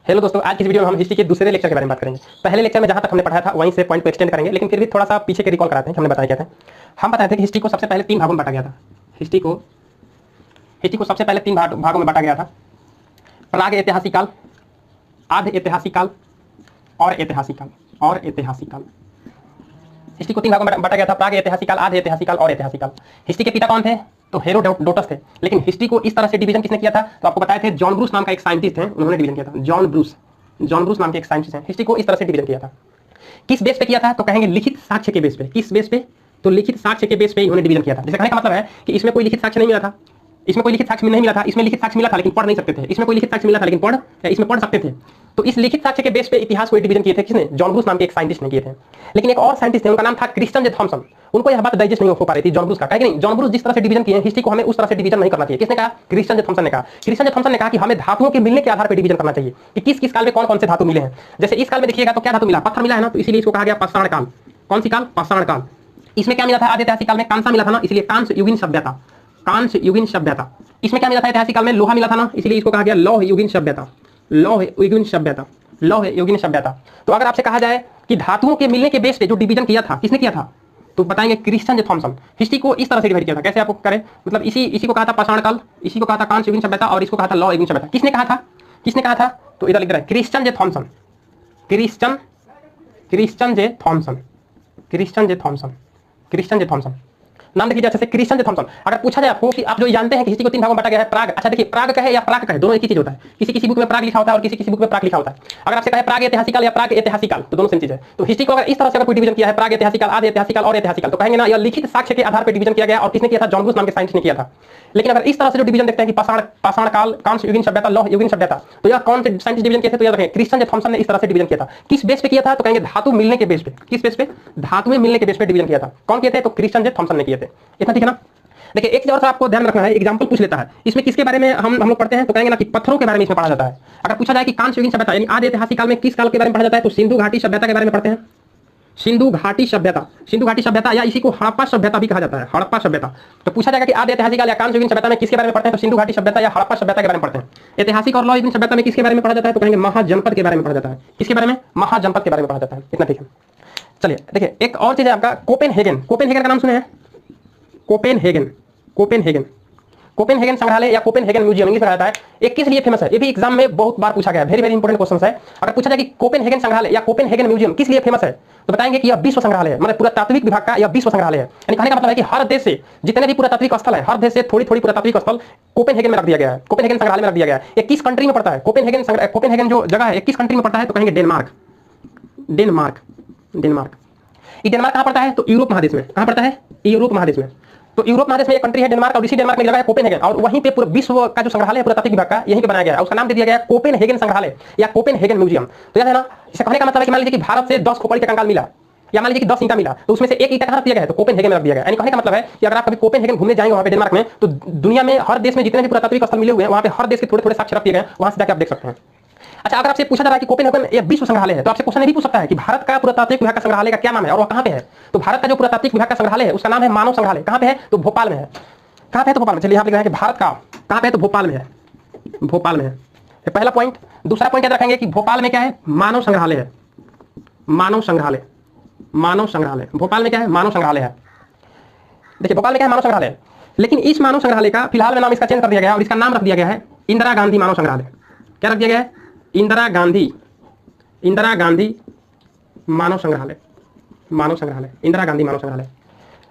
Hello दोस्तों, आज की वीडियो में हम हिस्ट्री के दूसरे लेक्चर के बारे में बात करेंगे। पहले लेक्चर में जहां तक हमने पढ़ाया था वहीं से पॉइंट को एक्सटेंड करेंगे, लेकिन फिर भी थोड़ा सा पीछे के रिकॉल कराते हैं कि हमने बताया क्या था। हम बताए थे कि हिस्ट्री को सबसे पहले 3 भागों में बांटा गया था। हिस्ट्री को सबसे पहले 3 भागों में बांटा गया था। प्राग ऐतिहासिक काल, आध ऐतिहासिक काल और ऐतिहासिक काल। हिस्ट्री को 3 भागों में बांटा गया था। प्राग ऐतिहासिक काल, आध ऐतिहासिक काल और ऐतिहासिक काल। हिस्ट्री के पिता कौन थे? तो हेरोडोटस थे। लेकिन हिस्ट्री को इस तरह से डिवीजन किसने किया था? तो आपको बताए थे जॉन ब्रूस नाम का एक साइंटिस्ट है, उन्होंने डिवीजन किया था। जॉन ब्रूस नाम के एक साइंटिस्ट हैं। हिस्ट्री को इस तरह से डिवीजन किया था। किस बेस पे किया था? तो कहेंगे लिखित साक्ष्य के बेस पे। किस बेस पे? तो लिखित साक्ष्य के बेस पे इन्होंने डिवीजन किया था। जैसे कहने का मतलब है कि इसमें कोई लिखित साक्ष्य नहीं मिला था, इसमें कोई लिखित साक्ष्य नहीं मिला था, इसमें लिखित साक्ष्य मिला था लेकिन पढ़ नहीं सकते थे, इसमें कोई लिखित साक्ष्य मिला था लेकिन इसमें पढ़ सकते थे। तो इस लिखित साक्ष्य के बेस पे इतिहास को डिवीजन किए थे। किसने? जॉन ब्रूस नाम के एक साइंटिस्ट ने किए थे। लेकिन एक और साइंटिस्ट थे, उनका नाम था क्रिश्चियन जे थॉमसन। उनको यह बात डाइजेस्ट नहीं हो पा रही थी जॉन ब्रूस का। कहे नहीं, जॉन ब्रूस जिस तरह से डिवीजन किए हिस्ट्री को हमें उस तरह से डिवीजन नहीं करना चाहिए। किसने कहा? क्रिश्चियन जे थॉमसन ने कहा। क्रिश्चियन जे थॉमसन ने कहा कि हमें धातुओं के मिलने के आधार पर डिवीजन करना चाहिए कि किस किस काल में कौन कौन से धातु मिले हैं। जैसे इस काल में देखिएगा तो क्या धातु मिला? पत्थर मिला है ना, तो इसीलिए इसको कहा गया पाषाण काल। कौन सी काल? पाषाण काल। इसमें क्या मिला था? आधे ऐतिहासिक काल में कांसा मिला था ना, इसलिए कांस्य युगीन सभ्यता। कांस्य युगीन सभ्यता। इसमें क्या मिला था? ऐतिहासिक काल में लोहा मिला था ना, इसलिए इसको कहा गया लौह युगीन सभ्यता। लौह युगीन सभ्यता। तो अगर आपसे कहा जाए कि धातुओं के मिलने के बेस पे जो डिवीजन किया था, किसने किया था? तो बताएंगे क्रिश्चियन जे थॉमसन। हिस्ट्री को इस तरह से डिवाइड किया था। कैसे आपको करें? मतलब इसी को कहा था पाषाण काल, इसी को कहा था कांस्य युगीन सभ्यता और इसको कहा था लौह युगीन सभ्यता। किसने कहा था? तो इधर लिख रहा है क्रिश्चियन जे थॉमसन। नाम देखिए अच्छे से, क्रिश्चियन जे थॉमसन। अगर पूछा जाए आपको कि आप जो जानते हैं कि हिस्ट्री को 3 भागों में बांटा गया है, प्राग, अच्छा देखिए प्राग कहे या प्राग कहे, दोनों एक ही चीज होता है। किसी बुक में प्राग लिखा होता है और किसी बुक में प्राग लिखा होता है। अगर आपसे कहे प्राग ऐतिहासिक काल या प्राग ऐतिहासिक काल, तो दोनों सेम चीज है। तो हिस्ट्री को अगर इस तरह से अगर कोई डिवीजन किया है, प्राग ऐतिहासिक काल, आधे ऐतिहासिक काल और ऐतिहासिक काल, तो कहेंगे ना यह लिखित साक्ष्य के आधार पर डिवीजन किया गया। और किसने किया था? जॉन ब्रूस नाम के साइंटिस्ट ने किया था। लेकिन अगर इस तरह से जो डिवीजन देखते हैं कि पाषाण काल, कांस्य युगीन सभ्यता, लौह युगीन सभ्यता, तो यह कौन से साइंटिस्ट डिवीजन किए थे? तो याद रखें क्रिश्चियन जे थॉमसन ने इस तरह से डिवीजन किया था। किस बेस पे किया था? तो कहेंगे धातु मिलने के बेस पे। किस बेस पे? धातु में मिलने के बेस पे डिवीजन किया था। कौन किए थे? तो क्रिश्चियन जे थॉमसन ने किए थे। इतना ठीक है ना? देखिए एक चीज और आपको ध्यान रखना है, एग्जांपल पूछ लेता है इसमें किसके बारे में हम लोग पढ़ते हैं, तो कहेंगे ना कि पत्थरों के बारे में इसमें पढ़ा जाता है। अगर पूछा जाए कि कांस्य युगीन सभ्यता यानी आधे ऐतिहासिक काल में किस काल के बारे में पढ़ा जाता है, तो सिंधु घाटी सभ्यता के बारे में पढ़ते हैं। सिंधु घाटी सभ्यता या इसी को हड़प्पा सभ्यता भी कहा जाता है। हड़प्पा सभ्यता। तो पूछा जाएगा कि आधे ऐतिहासिक काल या कांस्य युगीन सभ्यता में किसके बारे में पढ़ते हैं, तो सिंधु घाटी सभ्यता या हड़प्पा सभ्यता के बारे में पढ़ते हैं। ऐतिहासिक और लौह युगीन सभ्यता में किसके बारे में पढ़ा जाता है, तो कहेंगे महाजनपद के बारे में पढ़ा जाता है। किसके बारे में? महाजनपद के बारे में पढ़ा जाता है। इतना ठीक है। चलिए देखिए एक और चीज है आपका कोपेनहेगन का नाम सुने हैं? कोपेनहेगन संग्रहालय या कोपेनहेगन म्यूजियम इंग्लिश में रहता है। ये किस लिए फेमस है? ये भी एग्जाम में बहुत बार पूछा गया है। वेरी इंपॉर्टेंट क्वेश्चन है। अगर पूछा जाए कि कोपेनहेगन संग्रहालय या कोपेनहेगन म्यूजियम किस लिए फेमस है, तो बताएंगे कि यह विश्व संग्रहालय है। मतलब पुरातात्विक विभाग का यह विश्व संग्रहालय है। यानी कहने का मतलब है कि हर देश से जितने भी पुरातात्विक स्थल है, हर देश से थोड़ी पुरातात्विक स्थल कोपेनहेगन में रख दिया गया है, कोपेनहेगन संग्रहालय में रख दिया गया है। ये किस कंट्री में पड़ता है? कोपेनहेगन जो जगह है किस कंट्री में पड़ता है, तो कहेंगे डेनमार्क। ये डेनमार्क कहां पड़ता है? तो यूरोप महादेश में। कहां पड़ता है? यूरोप महादेश में। तो यूरोप महादेश में एक कंट्री है डेनमार्क, और इसी डेनमार्क में जगह है कोपेनहेगन, और वहीं पे पूरे विश्व का जो संग्रहालय है पुरातात्विक विभाग का, यहीं पे बनाया गया है। उसका नाम दे दिया गया है कोपेनहेगन संग्रहालय या कोपेनहेगन म्यूजियम। तो याद है ना? इसे कहने का मतलब है कि मान लीजिए कि भारत से 10 खोपड़ी का कंकाल मिला, या मान लीजिए कि 10 ईंटा मिला, तो उसमें से एक ईंटा कहां रख दिया गया है? तो कोपेनहेगन में रख दिया गया है। यानी कहने का मतलब है कि अगर आप कभी कोपेनहेगन घूमने जाएंगे वहां पे डेनमार्क में, तो दुनिया में हर देश में जितने भी पुरातात्विक स्थल मिले हुए हैं, वहां पे हर देश के थोड़े साक्ष्य रख दिए गए हैं, वहां से जाकर आप देख सकते हैं। अच्छा अगर आपसे पूछा जा रहा है कि कोपेनहेगन ये विश्व संग्रहालय है, तो आपसे क्वेश्चन ये भी पूछ सकता है कि भारत का पुरातात्विक विभाग का संग्रहालय का क्या नाम है और वह कहां पे है? तो भारत का जो पुरातात्विक विभाग का संग्रहालय है उसका नाम है मानव संग्रहालय। कहां पे है? तो भोपाल में है। कहां पे है? तो भोपाल में। चलिए यहां लिख रहे हैं कि भारत का कहां पे है, तो भोपाल में है। ये पहला पॉइंट। दूसरा पॉइंट याद रखेंगे कि भोपाल में क्या है? मानव संग्रहालय है। मानव संग्रहालय। भोपाल में क्या है? मानव संग्रहालय है। देखिए भोपाल में क्या है? मानव संग्रहालय। लेकिन इस मानव संग्रहालय का फिलहाल में नाम इसका चेंज कर दिया गया है और इसका नाम रख दिया गया है इंदिरा गांधी मानव संग्रहालय। क्या रख दिया गया है? इंदिरा गांधी मानव संग्रहालय। इंदिरा गांधी मानव संग्रहालय।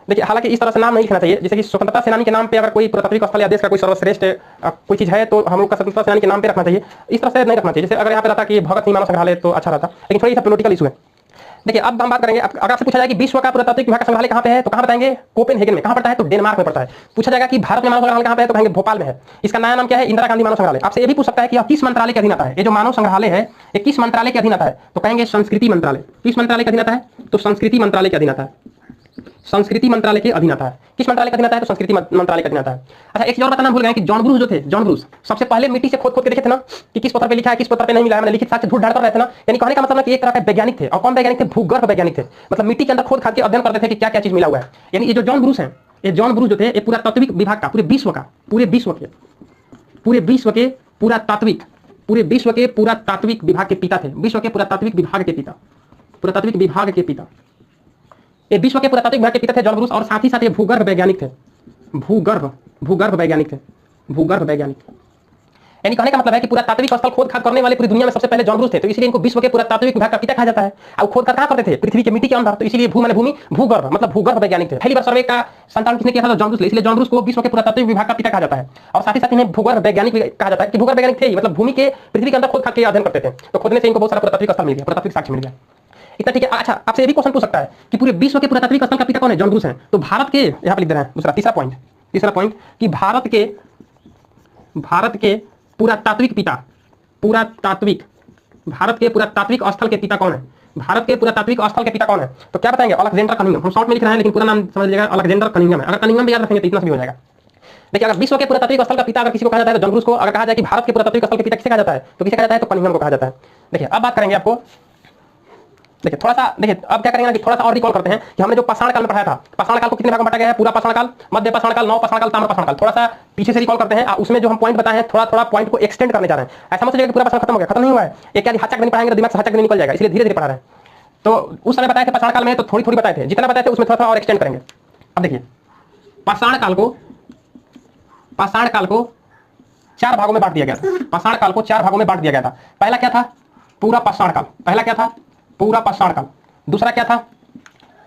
देखिए हालांकि इस तरह से नाम नहीं लिखना चाहिए। जैसे कि स्वतंत्रता सेनानी के नाम पे अगर कोई पुरातात्विक स्थल या देश का कोई सर्वश्रेष्ठ कोई चीज है, तो हम लोग का स्वतंत्रता सेनानी के नाम पे रखना चाहिए। इस तरह से नहीं रखना चाहिए। जैसे अगर यहाँ पे रहता कि भगत सिंह मानव संग्रहालय तो अच्छा रहता, लेकिन थोड़ी सा पॉलिटिकल इशू है। देखिए अब हम बात करेंगे, अगर आपसे पूछा जाए कि विश्व का पुरातात्विक विभाग का संग्रहालय कहां पे है, तो कहां बताएंगे? कोपेनहेगन में। कहां पड़ता है? तो डेनमार्क में पड़ता है। पूछा जाएगा कि भारत में मानव संग्रहालय कहां पे है, तो कहेंगे भोपाल में है। इसका नया नाम क्या है? इंदिरा गांधी मानव संग्रहालय। आपसे ये भी पूछ सकता है कि यह किस मंत्रालय के अधीन आता है? ये जो मानव संग्रहालय है ये किस मंत्रालय के अधीन आता है, तो कहेंगे संस्कृति मंत्रालय। किस मंत्रालय के अधीन आता है? तो संस्कृति मंत्रालय के अधीन आता है। संस्कृति मंत्रालय के अधीन आता है। किस मंत्रालय के अधीन आता है? तो संस्कृति मंत्रालय के अधीन आता है। अच्छा एक चीज और बताना भूल गए कि जॉन ब्रूस जो थे, जॉन ब्रूस सबसे पहले मिट्टी से खोद के देखे थे ना कि किस पत्थर पे लिखा है, किस पत्थर पे नहीं मिला है। मैंने लिखित साक्ष्य ढूंढ ढांड कर रहे थे ना। यानी कहने का मतलब कि एक तरह के वैज्ञानिक थे। और कौन वैज्ञानिक थे? भूगर्भ वैज्ञानिक थे। मतलब मिट्टी के अंदर खोद खाद के अध्ययन करते थे कि क्या क्या चीज मिला हुआ है। यानी ये जो जॉन ब्रूस है, ये जॉन ब्रूस जो थे, ये पुरातात्विक विभाग का पूरे विश्व के पुरातात्विक पूरे विश्व के पुरातात्विक विभाग के पिता थे, विश्व के पुरातात्विक विभाग के पिता, पुरातात्विक विभाग के पिता, ये विश्व के पुरातात्विक विभाग के पिता थे जॉन ब्रूस, और साथ ही साथ ये भूगर्भ वैज्ञानिक थे, भूगर्भ वैज्ञानिक थे, भूगर्भ वैज्ञानिक। यानी कहने का मतलब है कि पुरातात्विक स्थल खोद खाद करने वाले पूरी दुनिया में सबसे पहले जॉन ब्रूस थे, तो इसलिए इनको विश्व के पुरातात्विक विभाग का पिता कहा जाता है। अब खोद कर कहां करते थे? पृथ्वी के मिट्टी के अंदर, तो इसलिए भू माने भूमि, भूगर्भ मतलब भूगर्भ वैज्ञानिक थे। पहली बार सर्वे का संचालन किसने किया था? जॉन ब्रूस, इसलिए जॉन ब्रूस को विश्व के पुरातात्विक विभाग का पिता कहा जाता है। और साथ ही साथ इन्हें भूगर्भ वैज्ञानिक भी कहा जाता है कि भूगर्भ वैज्ञानिक थे, मतलब भूमि के पृथ्वी के अंदर खोद खाद के अध्ययन करते थे, तो खोदने से इनको बहुत सारा पुरातात्विक स्थल मिल गया, पुरातात्विक साक्ष्य मिल गया। इतना ठीक है। अच्छा, आपसे ये भी क्वेश्चन पूछ सकता है कि पूरे विश्व के पुरातात्विक स्थल का पिता कौन है? जॉन ब्रूस है। तो भारत के यहाँ पे लिख दे रहे हैं दूसरा तीसरा पॉइंट कि भारत के पुरातात्विक पिता, भारत के पुरातात्विक स्थल के पिता कौन है? भारत के पुरातात्विक स्थल के पिता कौन है? तो क्या बताएंगे? Alexander Cunningham. हम शॉर्ट में लिख रहे हैं लेकिन पूरा नाम समझ लीजिएगा, अलेक्जेंडर कनिंघम है। अगर कनिंघम भी याद रखेंगे तो इतना भी हो जाएगा। देखिए, अगर विश्व के पुरातात्विक स्थल का पिता अगर किसी को कहा जाता है तो जॉन ब्रूस को, अगर कहा जाए कि भारत के पुरातात्विक स्थल के पिता किसे कहा जाता है तो किसे कहा जाता है? तो कनिंघम को कहा जाता है। देखिए, अब बात करेंगे आपको, देखिए थोड़ा सा, देखिए अब क्या करेंगे ना कि थोड़ा सा और रिकॉल करते हैं कि हमने जो पाषाण काल में पढ़ाया था, पाषाण काल को कितने भाग में बांटा गया है? पूरा पाषाण काल, मध्य पाषाण काल, नव पाषाण काल, ताम्र पाषाण काल। थोड़ा सा पीछे से रिकॉल करते हैं, उसमें जो हम पॉइंट बताए हैं थोड़ा पॉइंट को एक्सटेंड करने जा रहे हैं। ऐसा मत सोचिए कि पूरा पाषाण खत्म हो गया, खत्म नहीं हुआ है। एक क्या हाथ नहीं पढ़ाएंगे तो दिमाग से हाथ निकल जाएगा, इसलिए धीरे धीरे पढ़ा रहे हैं। तो उस समय बताए थे पाषाण काल में तो थोड़ी बताए थे, जितना बताए थे उसमें थोड़ा और एक्सटेंड करेंगे। अब देखिए, पाषाण काल को 4 भागों में बांट दिया गया था। पाषाण काल को 4 भागों में बांट दिया गया था। पहला क्या था? पूरा पाषाण काल। पहला क्या था? पूरा पाषाण काल। दूसरा क्या था?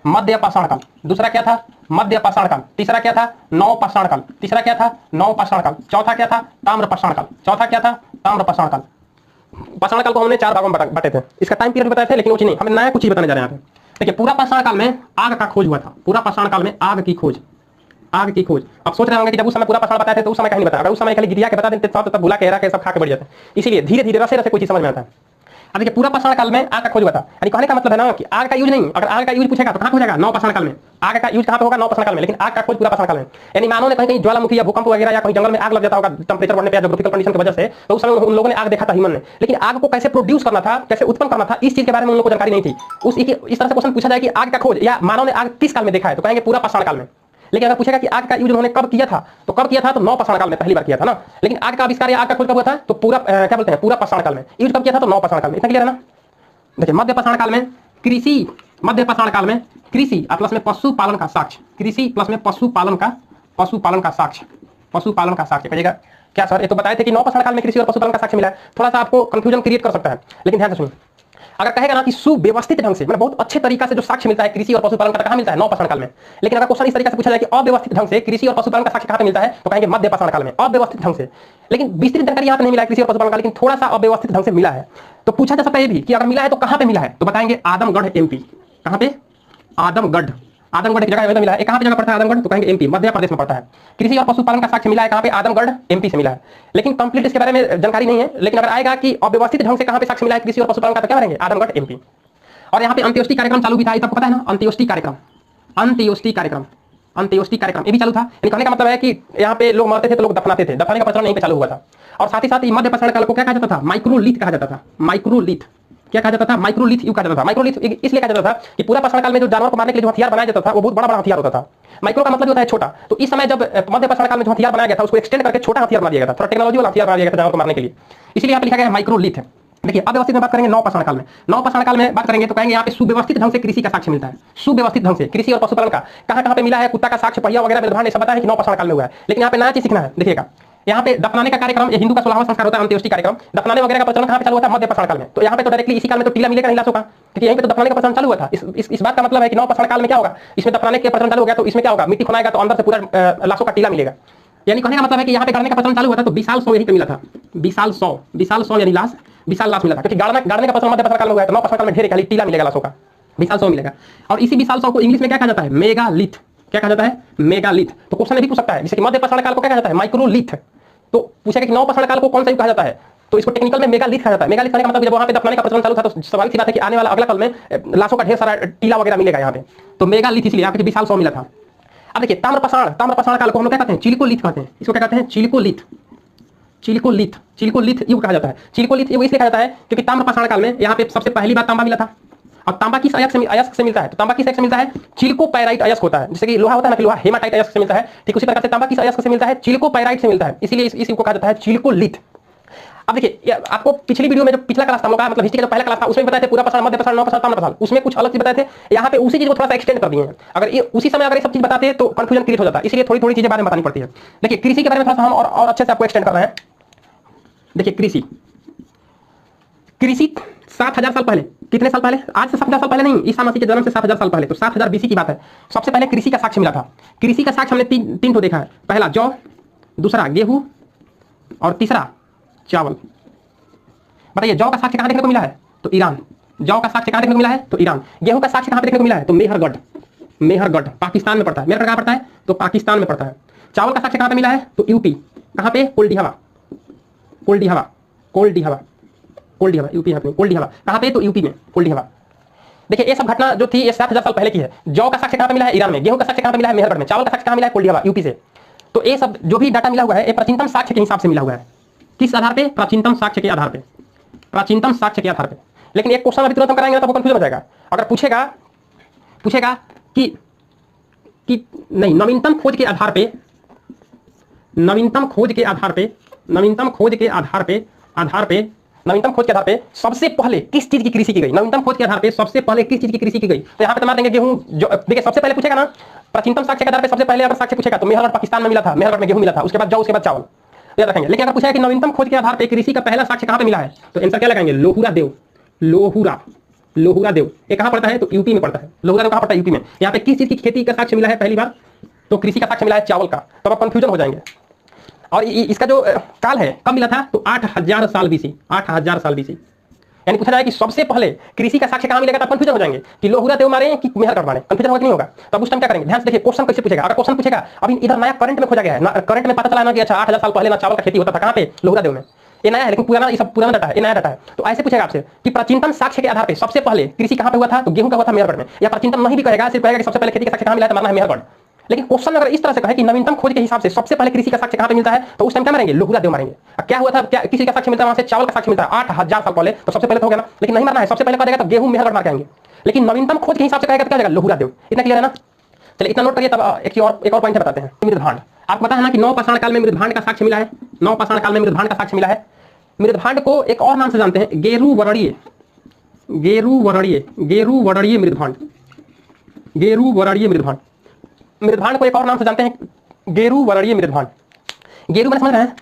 मध्य पाषाण काल। दूसरा क्या था? मध्य पाषाण काल। तीसरा क्या था? नव पाषाण काल। तीसरा क्या था? नव पाषाण काल। चौथा क्या था? ताम्र पाषाण काल। चौथा क्या था? ताम्र पाषाण काल। पाषाण काल को हमने 4 भागों में बांटे थे। इसका टाइम पीरियड बताए थे लेकिन कुछ नहीं, हमें नया कुछ ही बताने जा रहे हैं यहाँ पे। देखिए, पूरा पाषाण काल में आग का खोज हुआ था। पूरा पाषाण काल में आग की खोज। अब सोच रहे होंगे कि जब उस समय पूरा पाषाण बताए थे तो उस समय कहीं नहीं बताया, अगर उस समय खाली गिरिया के बता देते तब भुला के सब खा के बढ़ जाते। इसीलिए धीरे धीरे रसे कोई चीज समझ में आता है। अब देखिए, पूरा पाषाण काल में आग का खोज हुआ था। यानी कहने का मतलब है ना कि आग का यूज नहीं, अगर आग का यूज पूछेगा तो कहां खोजेगा? नव पाषाण काल में। आग का यूज कहां पे होगा? नव पाषाण काल में। लेकिन आग का खोज पूरा पाषाण काल में। यानी मानव ने कहीं ज्वालामुखी या भूकंप वगैरह या कहीं जंगल में आग लग जाता होगा टेंपरेचर बढ़ने पे या ज्योग्राफिकल कंडीशन की वजह से, तो उस समय उन लोगों ने आग देखा था ह्यूमन ने, लेकिन आग को कैसे प्रोड्यूस करना था, कैसे उत्पन्न करना था, इस चीज के बारे में उन लोगों को जानकारी नहीं थी। इस तरह से क्वेश्चन पूछा जाए कि आग का खोज या मानव ने आग किस काल में देखा है तो कहेंगे पूरा पाषाण काल में। लेकिन अगर पूछेगा कि आग का यूज उन्होंने कब किया था तो नव पाषाण काल में पहली बार किया था ना। लेकिन आग का आविष्कार या आग का खोज कब हुआ था? तो पूरा क्या बोलते हैं, पूरा पाषाण काल में। यूज कब किया था? तो नव पाषाण काल में। इतना क्लियर है ना? देखिए, मध्य पाषाण काल में कृषि प्लस में पशुपालन का साक्ष्य, कृषि प्लस में पशुपालन का साक्ष्य कहिएगा क्या सर? ये तो बताए थे कि नव पाषाण काल में कृषि और पशुपालन का साक्ष्य मिला है। थोड़ा सा आपको कंफ्यूजन क्रिएट कर सकता है, लेकिन ध्यान से सुनिए। अगर कहेगा ना कि सुव्यवस्थित ढंग से, मतलब बहुत अच्छे तरीका से जो साक्ष्य मिलता है कृषि और पशुपालन का, कहां मिलता है? नव पाषाण काल में। लेकिन अगर क्वेश्चन इस तरीके से पूछा जाए कि अव्यवस्थित ढंग से कृषि और पशुपालन का साक्ष्य कहां पे मिलता है तो कहेंगे मध्य पाषाण काल में, अव्यवस्थित ढंग से। लेकिन विस्तृत जानकारी यहां पे नहीं मिला है कृषि और पशुपालन का, लेकिन थोड़ा सा अव्यवस्थित ढंग से मिला है। तो पूछा जा सकता है ये भी कि अगर मिला है तो कहां पे मिला है? तो बताएंगे आदमगढ़ एमपी। कहां पे? आदमगढ़ एक जगह मिला है। कहां पे जगह पड़ता है आदमगढ़? तो कहेंगे एमपी, मध्य प्रदेश में पड़ता है। कृषि और पशुपालन का साक्ष्य मिला है कहां पे? आदमगढ़ एमपी से मिला है। लेकिन कंप्लीट इसके बारे में जानकारी नहीं है। लेकिन अगर आएगा कि अव्यवस्थित ढंग से कहां पे साक्ष्य मिला है कृषि और पशुपालन का तो क्या करेंगे? आदमगढ़ एमपी। और यहाँ पे अंत्योष्टि कार्यक्रम चालू भी था, ये आपको पता है ना? अंत्योष्टि कार्यक्रम ये भी चालू था। यानी कहने का मतलब है कि यहाँ पे लोग मरते थे तो लोग दफनाते थे, दफनाने का प्रचलन यहीं पे चालू हुआ था। और साथ ही साथ मध्य पाषाण काल को क्या कहा जाता था? माइक्रोलिथ कहा जाता था। क्या कहा जाता था? माइक्रोलिथ यूज कहा जाता था। माइक्रोलिथ इसलिए कहा जाता था कि पूरा पाषाण काल में जो जानवर को मारने के लिए जो हथियार बनाया जाता था वो बहुत बड़ा हथियार होता था। माइक्रो का मतलब होता है छोटा। तो इस समय जब मध्य पाषाण काल में जो हथियार बनाया गया था उसको एक्सटेंड करके छोटा हथियार बना दिया गया था, थोड़ा टेक्नोलॉजी वाला हथियार बना दिया गया था जानवर को मारने के लिए, इसलिए यहाँ पे लिखा गया है माइक्रोलिथ। देखिए, अव्यवस्थित में बात करेंगे नव पाषाण काल में। नव पाषाण काल में बात करेंगे तो कहेंगे यहाँ पे सुव्यवस्थित ढंग से कृषि का साक्ष्य मिलता है। सुव्यवस्थित ढंग से कृषि और पशुपालन का कहां पे मिला है? कुत्ता का साक्ष्य, पहिया वगैरह निर्धारण सब बताया है कि नव पाषाण काल में हुआ है। लेकिन यहाँ पे नया चीज सीखना है। देखिएगा, यहाँ पे दफनाने का कार्यक्रम, ये हिंदू का 16वां संस्कार होता है, अंत्योष्टि कार्यक्रम। दफनाने वगैरह का प्रचलन कहां पे चालू हुआ था? मध्य पाषाण काल में। तो यहाँ पे तो डायरेक्टली इसी काल में तो टीला मिलेगा नहीं लाशों का, क्योंकि यहीं पे तो दफनाने का प्रचलन चालू हुआ था। इस बात का मतलब है कि नव पाषाण काल में क्या होगा? इसमें दफनाने के प्रचलन चालू हो गया तो इसमें क्या होगा? मिट्टी खुनाएगा तो अंदर से पूरा लाशों का टीला मिलेगा। यानी कहने का मतलब है कि यहाँ पे गड़ने का प्रचलन चालू हुआ था तो विशाल सौ यहीं पे मिला था। विशाल सौ यानी लाश, विशाल लाश मिला था, क्योंकि गाड़ने का प्रचलन मध्य पाषाण काल में हुआ है तो नव पाषाण काल में ढेर खाली टीला मिलेगा लाशों का, विशाल सौ मिलेगा। और इसी विशाल सौ को इंग्लिश में क्या कहा जाता है? मेगालिथ। क्या कहा जाता है? मेगालिथ। तो क्वेश्चन भी पूछ सकता है जैसे कि मध्य पाषाण काल को क्या कहा जाता है? माइक्रोलिथ। तो पूछेगा कि नव पाषाण काल को कौन सा युग कहा जाता है? तो इसको टेक्निकल में मेगालिथ कहा जाता है। मेगालिथ कहने का मतलब जब वहां पे दफनाने का प्रचलन चालू था तो स्वाभाविक सी बात है कि आने वाला अगला काल में लाशों का ढेर सारा टीला वगैरह मिलेगा यहाँ पे। तो मेगालिथ इसलिए यहाँ पे विशाल सौ मिला था। अब देखिए, ताम्र पाषाण काल को हम लोग क्या कहते हैं? चिल्कोलिथ कहते हैं। इसको क्या कहते हैं? चिल्कोलिथ युग कहा जाता है। चिल्कोलिथ युग इसलिए कहा जाता है क्योंकि ताम्र पाषाण काल में यहाँ पे सबसे पहली बार तांबा मिला था। और तांबा किस अयस्क से मिलता है? तो तांबा किस अयस्क से मिलता है? चिल्कोपैराइट अयस्क होता है। जैसे कि लोहा होता है ना कि लोहा हेमाटाइट अयस्क से मिलता है, ठीक उसी प्रकार से तांबा किस अयस्क से मिलता है? चिल्कोपैराइट से मिलता है। इसीलिए इस युग को कहा जाता है चिल्कोलिथ। अब देखिए आपको पिछली वीडियो में जो पिछला क्लास था हम लोग का मतलब हिस्ट्री का जो पहला क्लास था उसमें बताए थे पूरा पाषाण, मध्य पाषाण, नव पाषाण, ताम्र पाषाण, उसमें कुछ अलग चीज बताए थे। यहाँ पे उसी चीज को थोड़ा सा एक्सटेंड कर दिए हैं। अगर ये उसी समय अगर ये सब चीज बताते तो कंफ्यूजन क्रिएट हो जाता है, इसलिए थोड़ी थोड़ी चीजें बारे में बतानी पड़ती है। देखिए कृषि के बारे में थोड़ा सा हम और अच्छे से आपको एक्सटेंड कर रहे हैं। देखिए कृषि 7000 साल पहले, कितने साल पहले, आज से 7000 साल पहले नहीं, ईसा मसीह के जन्म से 7000 साल पहले, तो 7000 बीसी की बात है। सबसे पहले कृषि का साक्ष्य मिला था। कृषि का साक्ष्य हमने तीन तो देखा है, पहला जौ, दूसरा गेहूं और तीसरा चावल। बताइए जौ का साक्ष्य कहां देखने को मिला है? तो ईरान। जौ का साक्ष्य कहां देखने को मिला है? तो ईरान। गेहूं का साक्ष्य कहां देखने को मिला है? तो मेहरगढ़। मेहरगढ़ पाकिस्तान में पड़ता है। मेहरगढ़ कहां पड़ता है? तो पाकिस्तान में पड़ता है। चावल का साक्ष्य कहां पे मिला है? तो यूपी। कहां पे? कोल्डिहवा। कोल्डिहवा, कोल्डिहवा, कोल्डिहवा, यूपी है, कोल्डिहवा कहां पे? तो यूपी में, कोल्डिहवा। देखिए ये सब घटना जो थी ये 7000 साल पहले की है। जौ का साक्ष्य कहां पे मिला है? ईरान में। गेहूं का साक्ष्य कहां पे मिला है? मेहरगढ़ में। चावल का साक्ष्य कहां मिला है? कोल्डिहवा, यूपी से। तो ये सब जो भी डाटा मिला हुआ है ये प्राचीनतम साक्ष्य के हिसाब से मिला हुआ है। किस आधार पे? प्राचीनतम साक्ष्य के आधार पे। प्राचीनतम साक्ष्य के आधार पे। लेकिन एक क्वेश्चन अभी तुरंत हम कराएंगे ना तो कंफ्यूजन हो जाएगा। अगर पूछेगा कि नहीं, नवीनतम खोज के आधार पे, नवीनतम खोज के आधार पे, नवीनतम खोज के आधार पे, नवीनतम खोज के आधार पे सबसे पहले किस चीज की कृषि की गई? नवीनतम खोज के आधार पे सबसे पहले किस चीज की कृषि की गई? तो यहाँ पे मार देंगे गेहूं। जो देखिए सबसे पहले पूछेगा ना प्राचीनतम साक्ष्य के आधार पे, सबसे पहले अगर साक्ष्य पूछेगा तो मेहरगढ़ पाकिस्तान में मिला था, मेहरगढ़ में गेहूं मिला था, उसके बाद जौ, उसके बाद चावल, याद रखेंगे। लेकिन अगर पूछा कि नवीनतम खोज के आधार पे कृषि का पहला साक्ष्य कहां पे मिला है तो आंसर क्या लगाएंगे? लोहुरा देव। लोहुरा देव ये कहां पड़ता है? तो यूपी में पड़ता है। लोहुरा देव कहां पड़ता है? यूपी में। यहाँ पे किस चीज की खेती का साक्ष्य मिला है पहली बार? तो कृषि का साक्ष्य मिला है चावल का। तब आप कंफ्यूजन हो जाएंगे। और इसका जो काल है कब मिला था? तो 8000 साल बीसी। 8000 साल बीसी। यानी पूछा जाए कि सबसे पहले कृषि का साक्ष्य कहां मिलेगा तो कंफ्यूजन हो जाएंगे कि लोहुरा देव मारे कि मेहरगढ़ मारे। कंफ्यूजन होगा कि नहीं होगा? तो अब उस टाइम क्या करेंगे? ध्यान से देखिए क्वेश्चन कैसे पूछेगा। अगर क्वेश्चन पूछेगा अभी इधर नया करंट में खोजा गया है, करंट में पता चला ना कि अच्छा 8000 साल पहले ना चावल का खेती होता था, कहां पे? लोहुरा देव में। ये नया है लेकिन पुराना, ये सब पुराना डाटा है, ये नया डाटा है। तो ऐसे पूछेगा आपसे कि प्राचीनतम साक्ष्य के आधार पे सबसे पहले कृषि कहां पे हुआ था? तो गेहूं का हुआ था मेहरगढ़ में। या प्राचीनतम नहीं भी कहेगा, सिर्फ कहेगा कि सबसे पहले खेती का साक्ष्य कहां मिला है तो मानना है मेहरगढ़। लेकिन क्वेश्चन अगर इस तरह से कहे कि नवीनतम खोज के हिसाब से सबसे पहले कृषि का साक्ष्य कहां पे मिलता है तो उस टाइम क्या मारेंगे? लोहुरा देव मारेंगे। क्या हुआ था? क्या किसी का साक्ष्य मिलता है? वहां से चावल का साक्ष्य मिलता है 8000 साल पहले, तो सबसे पहले तो हो गया ना। लेकिन नहीं मारना है, सबसे पहले कह देगा तो गेहूं मेहरगढ़ मार के आएंगे। लेकिन नवीनतम खोज के हिसाब से कहेगा तो क्या जाएगा? लोहुरा देव। इतना क्लियर है ना? चलिए इतना नोट करिए। तब एक और पॉइंट बताते हैं। मृदभांड, आपको पता है ना कि नव पाषाण काल में मृदभांड का साक्ष्य मिला है। नव पाषाण काल में मृदभांड का साक्ष्य मिला है। मृदभांड को एक और नाम से जानते हैं, गेरुवर्णीय। गेरुवर्णीय, गेरुवर्णीय मृदभांड। गेरुवर्णीय मृदभांड। मृदभांड को एक और नाम से जानते हैं, गेरुवर्णीय मृदभांड। गेरु मैंने समझ रहे हैं?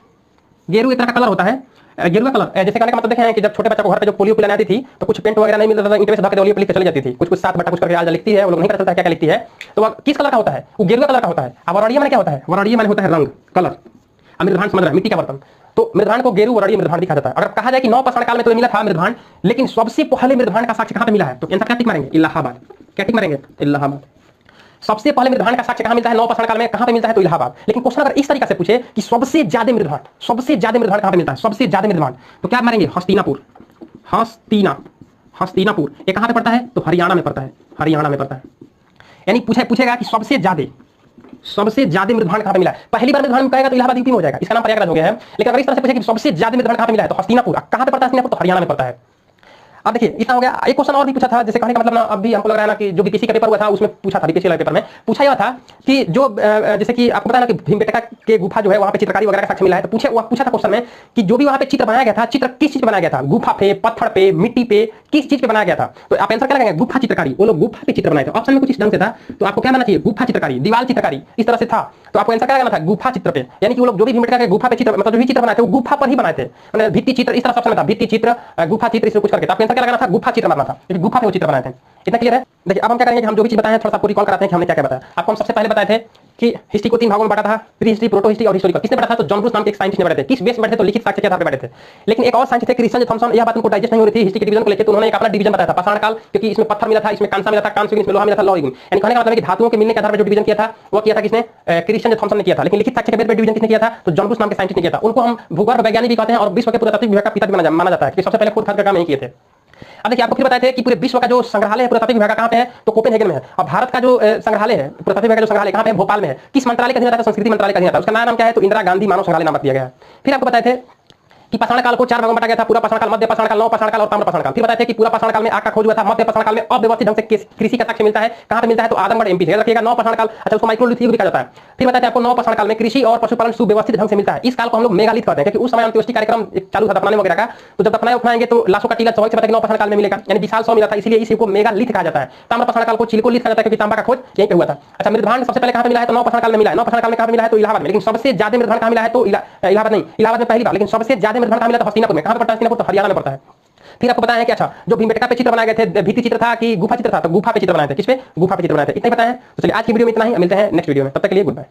गेरु एक तरह का कलर होता है। गेरुआ कलर जैसे कहने का मतलब देखे हैं कि जब छोटे बच्चे को घर पे जो पोलियो पिलाने आती थी तो कुछ पेंट वगैरह नहीं मिलता था, इंटरवे से धक्के लिख के चली जाती थी। कुछ 7 बटा कुछ करके आज लिखती है, वो लोग नहीं पता चलता क्या क्या लिखती है। तो वो किस कलर का होता है? वो गेरुआ कलर का होता है। अब वर्णीय माने क्या होता है? वर्णीय माने होता है रंग, कलर। मृदभांड समझ रहे हैं? मिट्टी का बर्तन। तो मृदभांड को गेरुवर्णीय मृदभांड कहा जाता है। अगर कहा जाए कि नव पाषाण काल में तो मिला था मृदभांड, लेकिन सबसे पहले मृदभांड का साक्ष्य कहां पे मिला है तो आंसर क्या टिक मारेंगे? इलाहाबाद। क्या टिक मारेंगे? इलाहाबाद। सबसे पहले मृदभांड का साक्ष्य कहां मिलता है? नव पाषाण काल में। कहां पे मिलता है? तो इलाहाबाद। लेकिन क्वेश्चन अगर इस तरीके से पूछे कि सबसे ज्यादा मृदभांड कहां पे मिलता है? सबसे ज्यादा मृदभांड तो क्या मारेंगे? हस्तिनापुर। हस्तिनापुर ये कहां पे पड़ता है? तो हरियाणा में पड़ता है। हरियाणा में पड़ता है। यानी पूछेगा कि सबसे ज्यादा मृदभांड कहां पे मिला है। पहली बार मृदभांड कहेगा तो इलाहाबाद यूपी में हो जाएगा, इसका नाम प्रयागराज हो गया है। लेकिन अगर इस तरह से पूछे कि सबसे ज्यादा मृदभांड कहां पे मिला है तो हस्तिनापुर। कहां पे पड़ता है? हस्तिनापुर तो हरियाणा में पड़ता है। अब देखिए इतना हो गया। एक क्वेश्चन और भी पूछा था, जैसे कहने का मतलब ना अभी हमको लग रहा है ना कि जो बीपीएससी का पेपर हुआ था उसमें पूछा था, बीपीएससी वाले पेपर में पूछा यह था कि जो जैसे कि आपको पता है ना कि भीमबेटका के गुफा जो है वहां पे चित्रकारी वगैरह का साक्ष्य मिला है। तो पूछा था क्वेश्चन में कि जो भी वहां पे चित्र बनाया गया था, चित्र किस चीज पे बनाया गया था? गुफा पे, पत्थर पे, मिट्टी पे, किस चीज पे बनाया गया था? तो आप आंसर क्या लगाएंगे? गुफा चित्रकारी। वो लोग गुफा पे चित्र बनाए थे। ऑप्शन में कुछ इस ढंग से था, तो आपको क्या बनाना चाहिए? गुफा चित्रकारी, दीवार चित्रकारी, इस तरह से था। तो आपको आंसर क्या लगाना था? गुफा चित्र पे। यानी कि वो लोग जो भी भीमबेटका के गुफा पे चित्र मतलब जो भी चित्र बनाए थे वो गुफा पर ही बनाए थे। मतलब भित्ति चित्र इस तरह से ऑप्शन में था, भित्ति चित्र, गुफा चित्र, इसमें कुछ करके। तो आपको आंसर क्या लगाना था? गुफा चित्र मारना था, क्योंकि गुफा पे वो चित्र बनाए थे। इतना क्लियर है? देखिए अब हम क्या करेंगे कि हम जो भी चीज बताए हैं थोड़ा सा आपको रिकॉल कराते हैं कि हमने क्या क्या बताया। आपको हम सबसे पहले बताए थे कि हिस्ट्री को 3 भागों में बांटा था, प्री हिस्ट्री, प्रोटो हिस्ट्री और हिस्टोरिकल। किसने बांटा था? तो जॉन ब्रूस नाम के एक साइंटिस्ट ने बांटे थे। किस बेस पे बांटे थे? तो लिखित साक्ष्य के आधार पर बांटे थे। लेकिन एक और साइंटिस्ट थे क्रिश्चियन थॉमसन, यह बात उनको डाइजेस्ट नहीं हो रही थी हिस्ट्री के डिवीजन को लेकर, तो उन्होंने एक अपना डिवीजन बताया था पाषाण काल, क्योंकि इसमें पत्थर मिला था, इसमें कांसा मिला था, कांस्य इसमें लोहा मिला था, लौह युग। यानी कहने का मतलब है कि धातुओं के मिलने के आधार पर जो डिवीजन किया था वो किया था किसने? क्रिश्चियन थॉमसन ने किया था। लेकिन लिखित साक्ष्य के बेस पर डिवीजन किसने किया था? तो जॉन ब्रूस नाम के साइंटिस्ट ने किया था। उनको हम भूगर्भ वैज्ञानिक भी कहते हैं और विश्व के पुरातात्विक विभाग का पिता भी माना जाता है, कि सबसे पहले खोद खाद का काम नहीं किए थे। अब देखिए आपको फिर बताए थे कि पूरे विश्व का जो संग्रहालय है पुरातात्विक विभाग का कहां पे है? तो कोपेनहेगन में है। अब भारत का जो संग्रहालय है पुरातात्विक विभाग का जो संग्रहालय कहां पे है? भोपाल में है। किस मंत्रालय का अधीन आता है? संस्कृति मंत्रालय का अधीन आता है। उसका नाम क्या है? तो इंदिरा गांधी मानव संग्रहालय नाम दिया गया है। फिर आपको बताए थे कि पाषाण काल को 4 भागों में बांटा गया था, पूरा पाषाण काल, मध्य पाषाण काल, नव पाषाण काल और ताम्र पाषाण काल। फिर बताया था कि पूरा पाषाण काल में आग का खोज हुआ था, मध्य पाषाण काल में अव्यवस्थित ढंग से कृषि का साक्ष्य मिलता है। कहां पे मिलता है? तो आदमगढ़ एमपी से। याद रखिएगा, नव पाषाण काल, अच्छा उसको माइक्रोलिथिक भी कहा जाता है। फिर बताया आपको नव पाषाण काल में कृषि और पशुपालन सुव्यवस्थित ढंग से मिलता है। इस काल को हम लोग मेगालिथ कहते हैं, क्योंकि उस समय अंत्येष्टि कार्यक्रम चालू था दफनाने वगैरह का, तो जब दफनाएंगे तो लाशों का टीला स्वाभाविक से पता है कि नव पाषाण काल में मिलेगा, यानी विशाल 100 मिला था, इसलिए इसी को मेगालिथ कहा जाता है। ताम्र पाषाण काल को चिलकोलिथ कहा जाता है, क्योंकि तांबा का खोज यहीं पे हुआ था। अच्छा, मृदभांड सबसे पहले कहां पे मिला है? तो नव पाषाण काल में मिला है। नव पाषाण काल में कहां पे मिला है? तो इलाहाबाद में। लेकिन सबसे ज्यादा मृदभांड कहां मिला है? तो इलाहाबाद नहीं, इलाहाबाद में पहली बार, लेकिन सबसे ज्यादा मृदभांड कहां मिला? तो हस्तिनापुर में। कहां पे पड़ता है हस्तिनापुर? तो हरियाणा में पड़ता है। फिर आपको बताया है कि अच्छा जो भीमबेटका पे चित्र बनाए गए थे, भित्ति चित्र था कि गुफा चित्र था? तो गुफा पे चित्र बनाए थे। किस पे? गुफा पे चित्र बनाए थे। इतना ही बताया है। तो चलिए आज की वीडियो में इतना ही, मिलते हैं नेक्स्ट वीडियो में, तब तक के लिए गुड बाय।